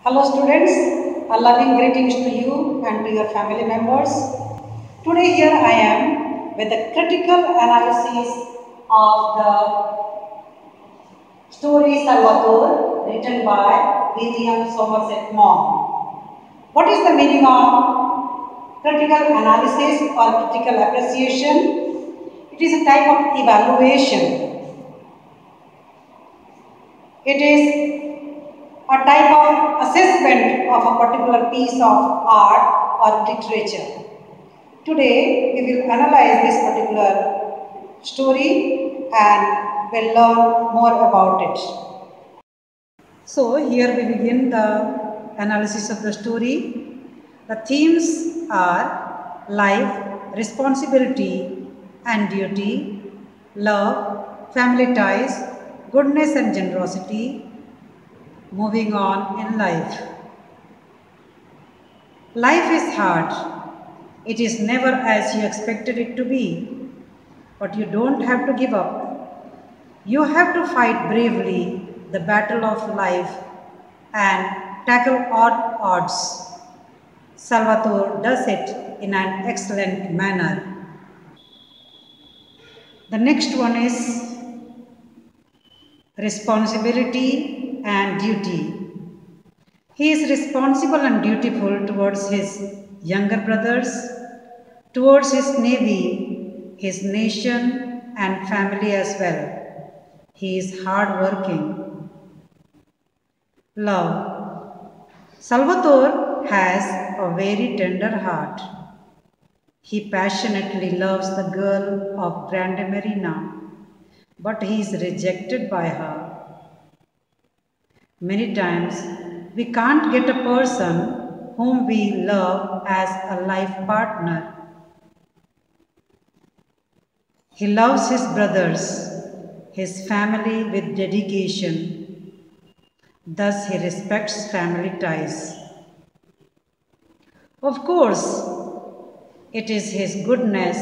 Hello students, a loving greetings to you and to your family members. Today here I am with a critical analysis of the story Salvatore written by William Somerset Maugham. What is the meaning of critical analysis or critical appreciation? It is a type of evaluation. It is a type of assessment of a particular piece of art or literature. Today, we will analyze this particular story and will learn more about it. So, here we begin the analysis of the story. The themes are life, responsibility and duty, love, family ties, goodness and generosity, moving on in life. Life is hard. It is never as you expected it to be, but you don't have to give up. You have to fight bravely the battle of life and tackle odd odds. Salvatore does it in an excellent manner. The next one is responsibility and duty. He is responsible and dutiful towards his younger brothers, towards his navy, his nation and family as well. He is hard-working. Love. Salvatore has a very tender heart. He passionately loves the girl of Grande Marina, but he is rejected by her. Many times, we can't get a person whom we love as a life partner. He loves his brothers, his family with dedication. Thus, he respects family ties. Of course, it is his goodness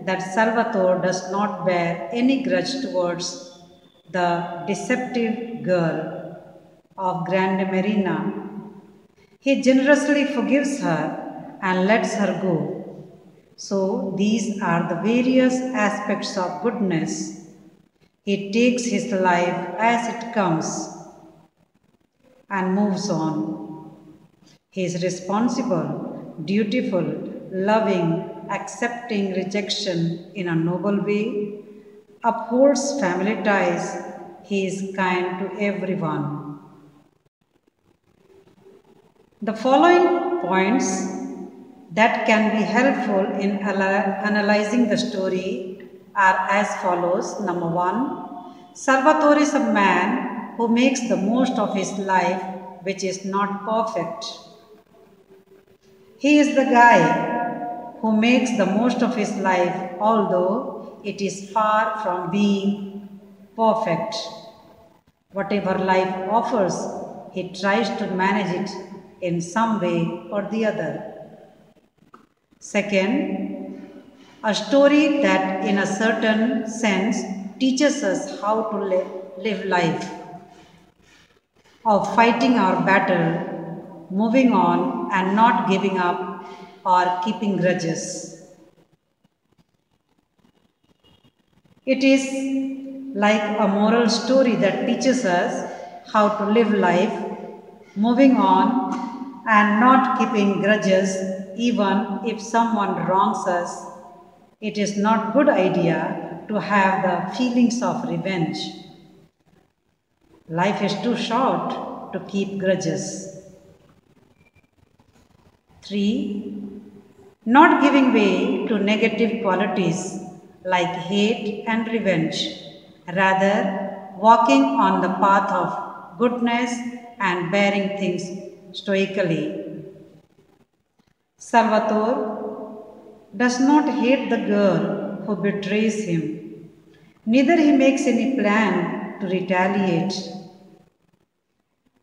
that Salvatore does not bear any grudge towards the deceptive girl of Grande Marina. He generously forgives her and lets her go. So these are the various aspects of goodness. He takes his life as it comes and moves on. He is responsible, dutiful, loving, accepting rejection in a noble way, upholds family ties. He is kind to everyone. The following points that can be helpful in analyzing the story are as follows. Number one, Salvatore is a man who makes the most of his life, which is not perfect. He is the guy who makes the most of his life, although it is far from being perfect. Whatever life offers, he tries to manage it in some way or the other. Second, a story that in a certain sense teaches us how to live life, of fighting our battle, moving on and not giving up or keeping grudges. It is like a moral story that teaches us how to live life, moving on and not keeping grudges even if someone wrongs us. It is not good idea to have the feelings of revenge. Life is too short to keep grudges. 3. Not giving way to negative qualities like hate and revenge. Rather, walking on the path of goodness and bearing things stoically. Salvatore does not hate the girl who betrays him. Neither he makes any plan to retaliate.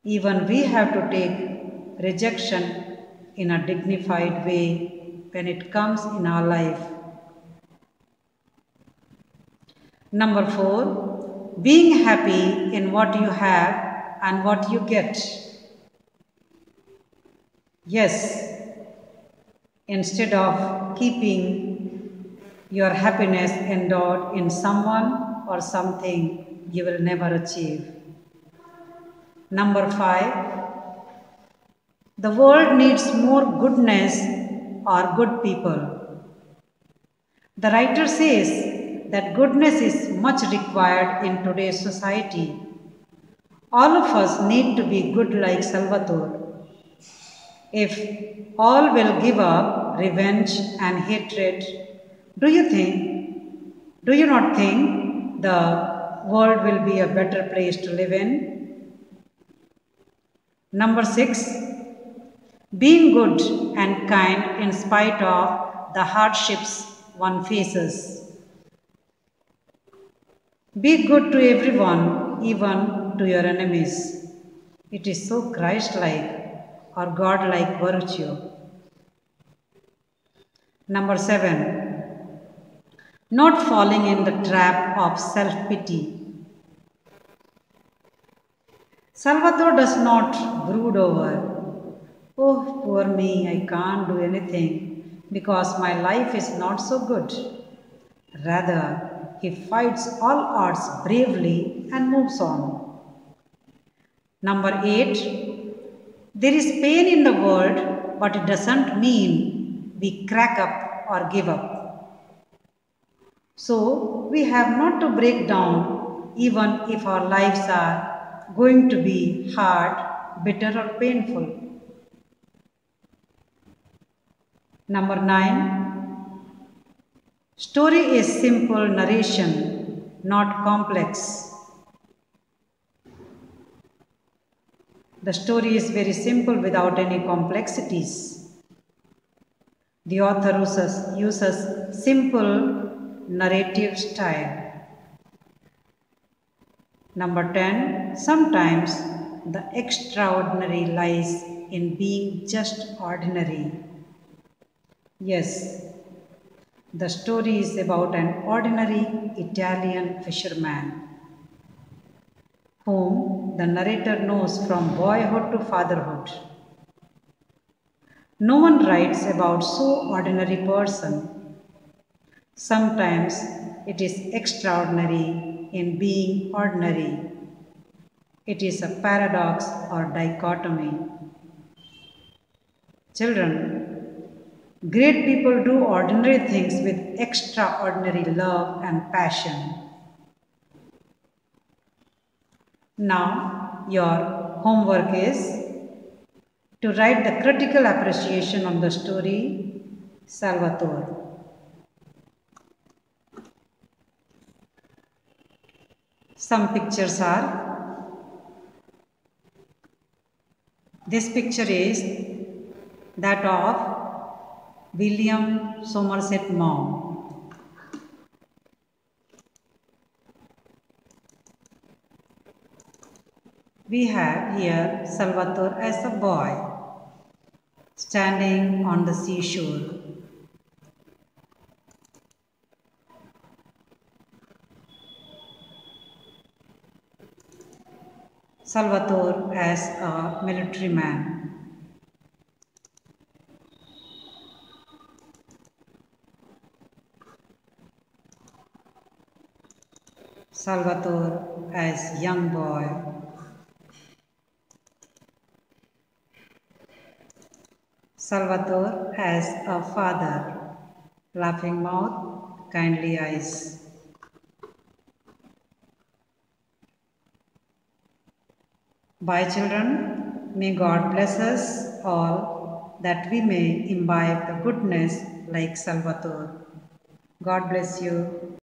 Even we have to take rejection in a dignified way when it comes in our life. Number 4, being happy in what you have and what you get. Yes, instead of keeping your happiness endowed in someone or something you will never achieve. Number 5, the world needs more goodness or good people. The writer says that goodness is much required in today's society. All of us need to be good like Salvatore. If all will give up revenge and hatred, do you not think the world will be a better place to live in? Number 6, being good and kind in spite of the hardships one faces. Be good to everyone, even to your enemies. It is so Christ-like or God-like virtue. Number 7, not falling in the trap of self-pity. Salvatore does not brood over, oh, poor me, I can't do anything because my life is not so good. Rather, he fights all odds bravely and moves on. Number 8, there is pain in the world, but it doesn't mean we crack up or give up. So, we have not to break down even if our lives are going to be hard, bitter or painful. Number 9, story is simple narration, not complex. The story is very simple without any complexities. The author uses simple narrative style. Number 10, sometimes the extraordinary lies in being just ordinary. Yes, the story is about an ordinary Italian fisherman whom the narrator knows from boyhood to fatherhood. No one writes about so ordinary person. Sometimes it is extraordinary in being ordinary. It is a paradox or dichotomy. Children, great people do ordinary things with extraordinary love and passion. Now, your homework is to write the critical appreciation on the story Salvatore. Some pictures are, this picture is that of William Somerset Maugham. We have here Salvatore as a boy standing on the seashore. Salvatore as a military man. Salvatore as young boy. Salvatore as a father, laughing mouth, kindly eyes. Bye children, may God bless us all that we may imbibe the goodness like Salvatore. God bless you.